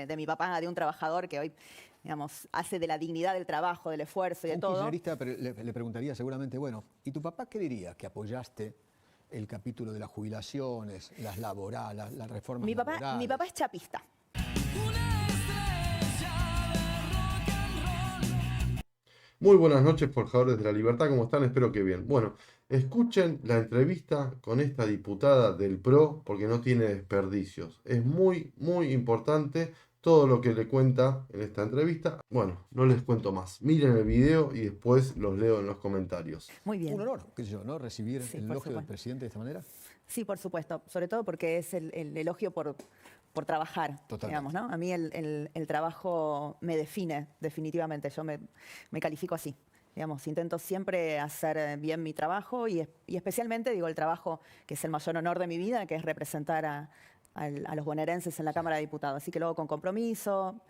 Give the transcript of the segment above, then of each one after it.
de mi papá, de un trabajador que hoy, digamos, hace de la dignidad del trabajo, del esfuerzo y de Un todo. kirchnerista le preguntaría seguramente, bueno, ¿y tu papá qué diría que apoyaste el capítulo de las jubilaciones, las laborales, las reformas laborales? Mi papá es chapista. Muy buenas noches, forjadores de la libertad, ¿cómo están? Espero que bien. Bueno, escuchen la entrevista con esta diputada del PRO porque no tiene desperdicios. Es muy, muy importante todo lo que le cuenta en esta entrevista. Bueno, no les cuento más. Miren el video y después los leo en los comentarios. Muy bien. Un honor, qué sé yo, ¿no? Recibir Sí, el por elogio del supuesto. presidente de esta manera. Sí, por supuesto. Sobre todo porque es el elogio por trabajar, Totalmente. digamos, ¿no? A mí el trabajo me define, definitivamente. Yo me califico así. Digamos, intento siempre hacer bien mi trabajo y especialmente, digo, el trabajo que es el mayor honor de mi vida, que es representar a los bonaerenses en la Cámara de Diputados. Así que lo hago con compromiso.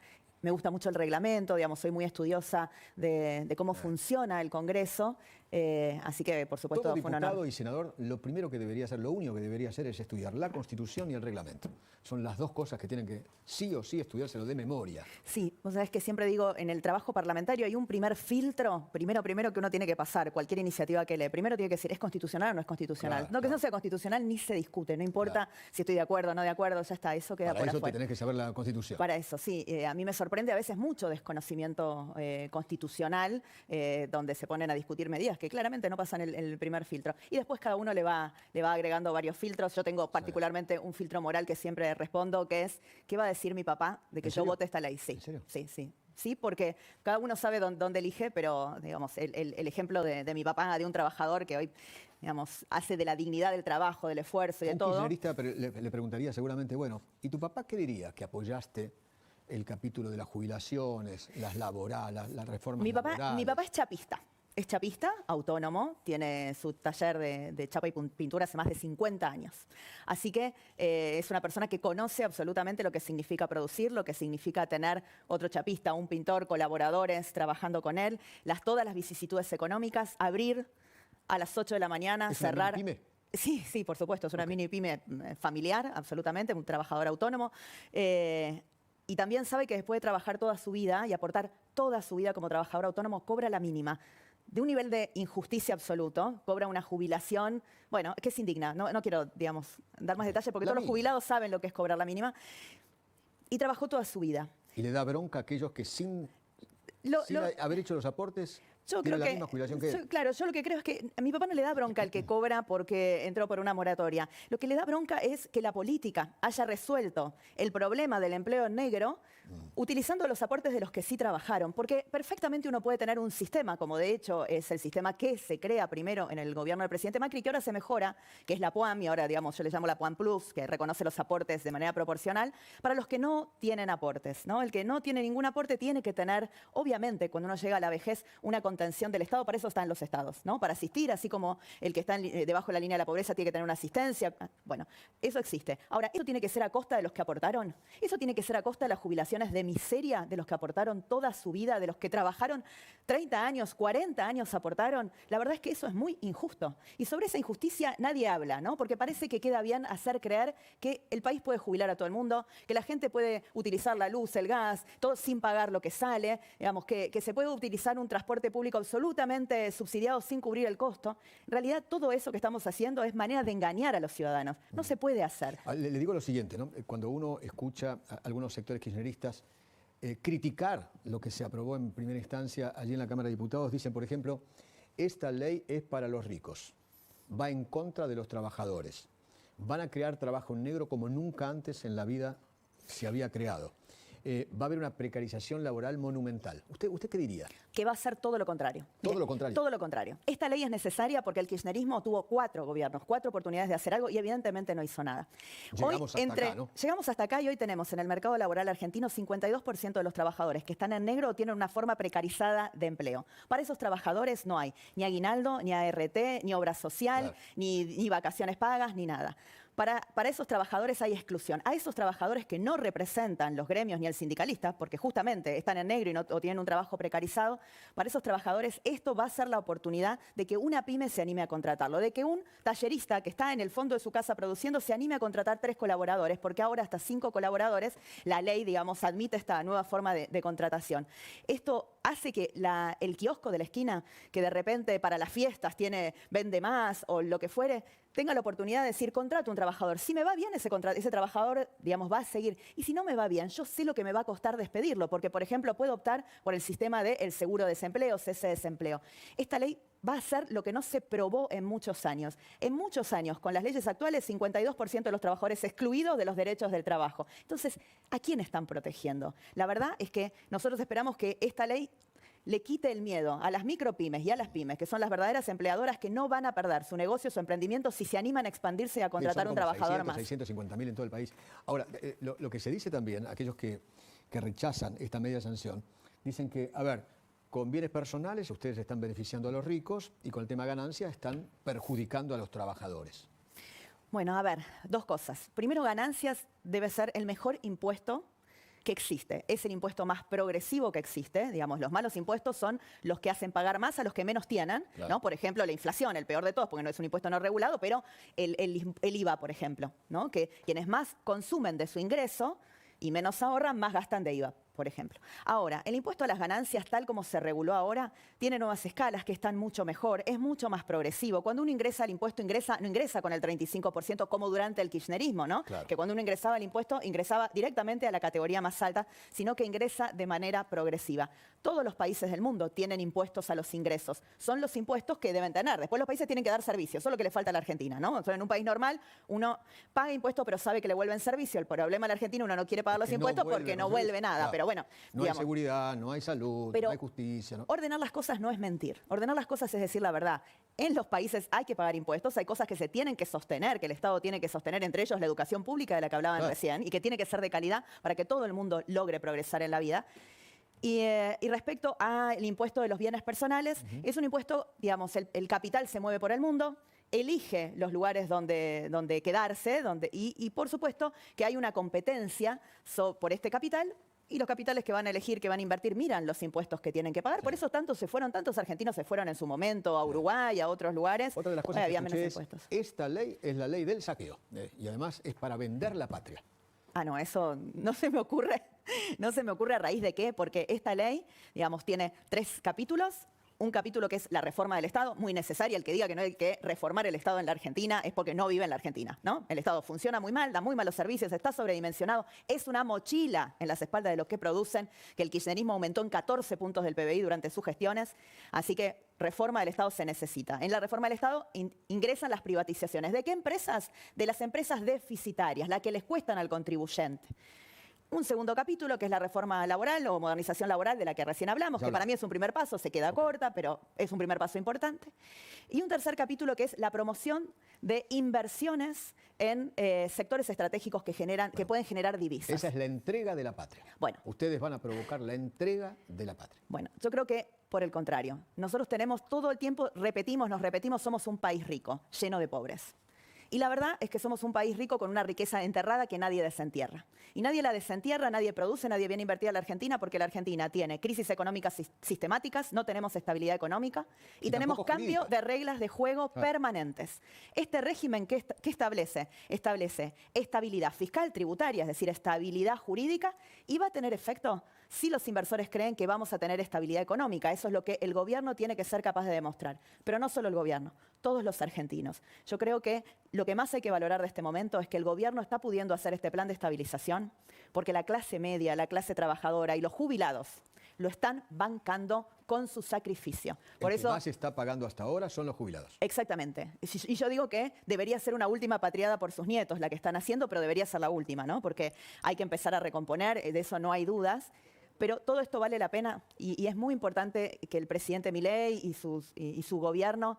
Me gusta mucho el reglamento, digamos, soy muy estudiosa de cómo funciona el Congreso. Así que, por supuesto, Todo fue un honor. diputado y senador, lo primero que debería hacer, lo único que debería hacer es estudiar la Constitución y el reglamento. Son las dos cosas que tienen que sí o sí estudiárselo de memoria. Sí, vos sabés que siempre digo, en el trabajo parlamentario hay un primer filtro, primero que uno tiene que pasar, cualquier iniciativa que lee. Primero tiene que decir, ¿es constitucional o no es constitucional? Claro, No, que claro. no sea constitucional ni se discute, no importa si estoy de acuerdo o no de acuerdo, ya está, eso queda Para por eso te afuera. tenés que saber la Constitución. Para eso, sí. A mí me sorprende a veces mucho desconocimiento constitucional, donde se ponen a discutir medidas que claramente no pasan el primer filtro. Y después cada uno le va agregando varios filtros. Yo tengo particularmente un filtro moral que siempre respondo, que es, ¿qué va a decir mi papá de que ¿En yo serio? vote esta ley? Sí. ¿En serio? Sí, sí. Sí, porque cada uno sabe dónde elige, pero digamos, el ejemplo de mi papá, de un trabajador que hoy, digamos, hace de la dignidad del trabajo, del esfuerzo y de Un todo. kirchnerista le preguntaría seguramente, bueno, ¿y tu papá qué diría que apoyaste el capítulo de las jubilaciones, las laborales, las reformas laborales? Mi papá es chapista. Es chapista, autónomo, tiene su taller de chapa y pintura hace más de 50 años. Así que es una persona que conoce absolutamente lo que significa producir, lo que significa tener otro chapista, un pintor, colaboradores trabajando con él, todas las vicisitudes económicas, abrir a las 8 de la mañana, ¿Es una cerrar. mini pyme? Sí, sí, por supuesto, es una mini pyme familiar, absolutamente, un trabajador autónomo. Y también sabe que después de trabajar toda su vida y aportar toda su vida como trabajador autónomo, cobra la mínima. De un nivel de injusticia absoluto, cobra una jubilación, bueno, que es indigna. No quiero, digamos, dar más detalles porque La todos los mínima. jubilados saben lo que es cobrar la mínima. Y trabajó toda su vida. Y le da bronca a aquellos que sin haber hecho los aportes Yo tienen creo la que, misma jubilación que él. claro, yo lo que creo es que a mi papá no le da bronca el que cobra porque entró por una moratoria. Lo que le da bronca es que la política haya resuelto el problema del empleo negro utilizando los aportes de los que sí trabajaron. Porque perfectamente uno puede tener un sistema, como de hecho es el sistema que se crea primero en el gobierno del presidente Macri, que ahora se mejora, que es la PUAM, y ahora, digamos, yo le llamo la PUAM Plus, que reconoce los aportes de manera proporcional, para los que no tienen aportes, ¿no? El que no tiene ningún aporte tiene que tener, obviamente, cuando uno llega a la vejez, una contención del Estado. Para eso están los estados, ¿no? Para asistir, así como el que está debajo de la línea de la pobreza tiene que tener una asistencia. Bueno, eso existe. Ahora, ¿eso tiene que ser a costa de los que aportaron? ¿Eso tiene que ser a costa de las jubilaciones de miseria de los que aportaron toda su vida, de los que trabajaron 30 años, 40 años aportaron? La verdad es que eso es muy injusto. Y sobre esa injusticia nadie habla, ¿no? Porque parece que queda bien hacer creer que el país puede jubilar a todo el mundo, que la gente puede utilizar la luz, el gas, todo sin pagar lo que sale, digamos, que se puede utilizar un transporte público absolutamente subsidiado sin cubrir el costo. En realidad, todo eso que estamos haciendo es manera de engañar a los ciudadanos. No se puede hacer. Le digo lo siguiente, ¿no? Cuando uno escucha a algunos sectores kirchneristas criticar lo que se aprobó en primera instancia allí en la Cámara de Diputados, dicen, por ejemplo, esta ley es para los ricos, va en contra de los trabajadores, van a crear trabajo negro como nunca antes en la vida se había creado. Va a haber una precarización laboral monumental. ¿Usted qué diría? Que va a ser todo lo contrario. Todo lo contrario. Todo lo contrario. Esta ley es necesaria porque el kirchnerismo tuvo 4 gobiernos, 4 oportunidades de hacer algo y evidentemente no hizo nada. Llegamos hasta acá, ¿no? Llegamos hasta acá y hoy tenemos en el mercado laboral argentino 52% de los trabajadores que están en negro o tienen una forma precarizada de empleo. Para esos trabajadores no hay ni aguinaldo, ni ART, ni obra social, Claro. ni vacaciones pagas, ni nada. Para esos trabajadores hay exclusión. A esos trabajadores que no representan los gremios ni el sindicalista, porque justamente están en negro y o tienen un trabajo precarizado, para esos trabajadores esto va a ser la oportunidad de que una pyme se anime a contratarlo, de que un tallerista que está en el fondo de su casa produciendo se anime a contratar 3 colaboradores, porque ahora hasta 5 colaboradores la ley, digamos, admite esta nueva forma de contratación. Esto hace que el kiosco de la esquina, que de repente para las fiestas vende más o lo que fuere, tenga la oportunidad de decir, contrato un trabajador. Si me va bien ese trabajador, digamos, va a seguir. Y si no me va bien, yo sé lo que me va a costar despedirlo, porque, por ejemplo, puedo optar por el sistema del seguro de desempleo, cese de desempleo. Esta ley va a ser lo que no se probó en muchos años. En muchos años, con las leyes actuales, 52% de los trabajadores excluidos de los derechos del trabajo. Entonces, ¿a quién están protegiendo? La verdad es que nosotros esperamos que esta ley le quite el miedo a las micropymes y a las pymes, que son las verdaderas empleadoras que no van a perder su negocio, su emprendimiento, si se animan a expandirse y a contratar un trabajador más. 650.000 en todo el país. Ahora, lo que se dice también, aquellos que rechazan esta media sanción, dicen que, a ver, con bienes personales ustedes están beneficiando a los ricos y con el tema ganancia están perjudicando a los trabajadores. Bueno, a ver, 2 cosas. Primero, ganancias debe ser el mejor impuesto que existe. Es el impuesto más progresivo que existe. Digamos, los malos impuestos son los que hacen pagar más a los que menos tienen, claro, ¿no? Por ejemplo, la inflación, el peor de todos, porque no es un impuesto no regulado, pero el IVA, por ejemplo, ¿no? Que quienes más consumen de su ingreso y menos ahorran, más gastan de IVA, por ejemplo. Ahora, el impuesto a las ganancias, tal como se reguló ahora, tiene nuevas escalas que están mucho mejor, es mucho más progresivo. Cuando uno ingresa al impuesto, no ingresa con el 35% como durante el kirchnerismo, ¿no? Claro. Que cuando uno ingresaba al impuesto, ingresaba directamente a la categoría más alta, sino que ingresa de manera progresiva. Todos los países del mundo tienen impuestos a los ingresos. Son los impuestos que deben tener. Después los países tienen que dar servicios, eso es lo que le falta a la Argentina, ¿no? O sea, en un país normal, uno paga impuestos, pero sabe que le vuelven servicio. El problema en la Argentina, uno no quiere pagar los impuestos porque no vuelve nada. Claro. Pero bueno, no digamos, hay seguridad, no hay salud, no hay justicia. ¿No? Ordenar las cosas no es mentir. Ordenar las cosas es decir la verdad. En los países hay que pagar impuestos, hay cosas que se tienen que sostener, que el Estado tiene que sostener, entre ellos la educación pública de la que hablaban recién, y que tiene que ser de calidad para que todo el mundo logre progresar en la vida. Y respecto al impuesto de los bienes personales, es un impuesto, digamos, el capital se mueve por el mundo, elige los lugares donde quedarse, y por supuesto que hay una competencia por este capital. Y los capitales que van a elegir, que van a invertir, miran los impuestos que tienen que pagar. Sí. Por eso tantos argentinos se fueron en su momento a Uruguay, a otros lugares. Otra de las cosas que había menos impuestos. Esta ley es la ley del saqueo. Y además es para vender la patria. Ah, no, eso no se me ocurre. No se me ocurre a raíz de qué, porque esta ley, digamos, tiene 3 capítulos. Un capítulo que es la reforma del Estado, muy necesaria. El que diga que no hay que reformar el Estado en la Argentina es porque no vive en la Argentina, ¿no? El Estado funciona muy mal, da muy malos servicios, está sobredimensionado. Es una mochila en las espaldas de los que producen, que el kirchnerismo aumentó en 14 puntos del PBI durante sus gestiones. Así que reforma del Estado se necesita. En la reforma del Estado ingresan las privatizaciones. ¿De qué empresas? De las empresas deficitarias, las que les cuestan al contribuyente. Un segundo capítulo, que es la reforma laboral o modernización laboral de la que recién hablamos, que para mí es un primer paso, se queda corta, pero es un primer paso importante. Y un tercer capítulo, que es la promoción de inversiones en sectores estratégicos que pueden generar divisas. Esa es la entrega de la patria. Bueno, ustedes van a provocar la entrega de la patria. Bueno, yo creo que por el contrario. Nosotros tenemos todo el tiempo, nos repetimos, somos un país rico, lleno de pobres. Y la verdad es que somos un país rico con una riqueza enterrada que nadie desentierra. Y nadie la desentierra, nadie produce, nadie viene a invertir a la Argentina porque la Argentina tiene crisis económicas sistemáticas, no tenemos estabilidad económica y tenemos cambio de reglas de juego permanentes. Este régimen, ¿qué establece? Establece estabilidad fiscal, tributaria, es decir, estabilidad jurídica, y va a tener efecto si los inversores creen que vamos a tener estabilidad económica. Eso es lo que el gobierno tiene que ser capaz de demostrar. Pero no solo el gobierno, todos los argentinos. Yo creo que lo que más hay que valorar de este momento es que el gobierno está pudiendo hacer este plan de estabilización porque la clase media, la clase trabajadora y los jubilados lo están bancando con su sacrificio. Por eso, el que más está pagando hasta ahora son los jubilados. Exactamente. Y yo digo que debería ser una última patriada por sus nietos la que están haciendo, pero debería ser la última, ¿no? Porque hay que empezar a recomponer, de eso no hay dudas. Pero todo esto vale la pena y es muy importante que el presidente Milei y su gobierno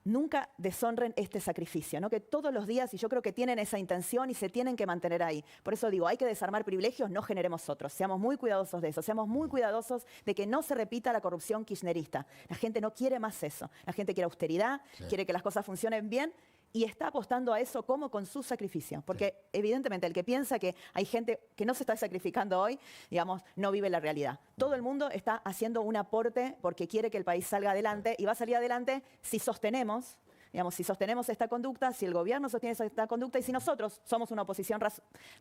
nunca deshonren este sacrificio, ¿no? Que todos los días, y yo creo que tienen esa intención y se tienen que mantener ahí. Por eso digo, hay que desarmar privilegios, no generemos otros. Seamos muy cuidadosos de eso, seamos muy cuidadosos de que no se repita la corrupción kirchnerista. La gente no quiere más eso. La gente quiere austeridad, quiere que las cosas funcionen bien y está apostando a eso como con su sacrificio. Porque evidentemente el que piensa que hay gente que no se está sacrificando hoy, digamos, no vive la realidad. Todo el mundo está haciendo un aporte porque quiere que el país salga adelante y va a salir adelante si sostenemos, digamos, si sostenemos esta conducta, si el gobierno sostiene esta conducta y si nosotros somos una oposición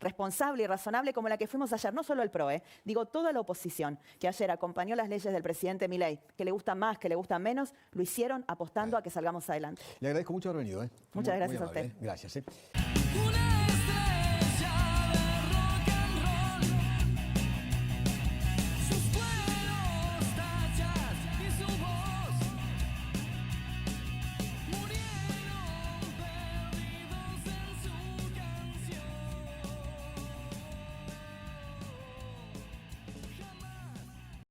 responsable y razonable como la que fuimos ayer, no solo el PRO, digo toda la oposición que ayer acompañó las leyes del presidente Milei, que le gustan más, que le gustan menos, lo hicieron apostando a que salgamos adelante. Le agradezco mucho haber venido. Muchas gracias muy a usted. amable, Gracias.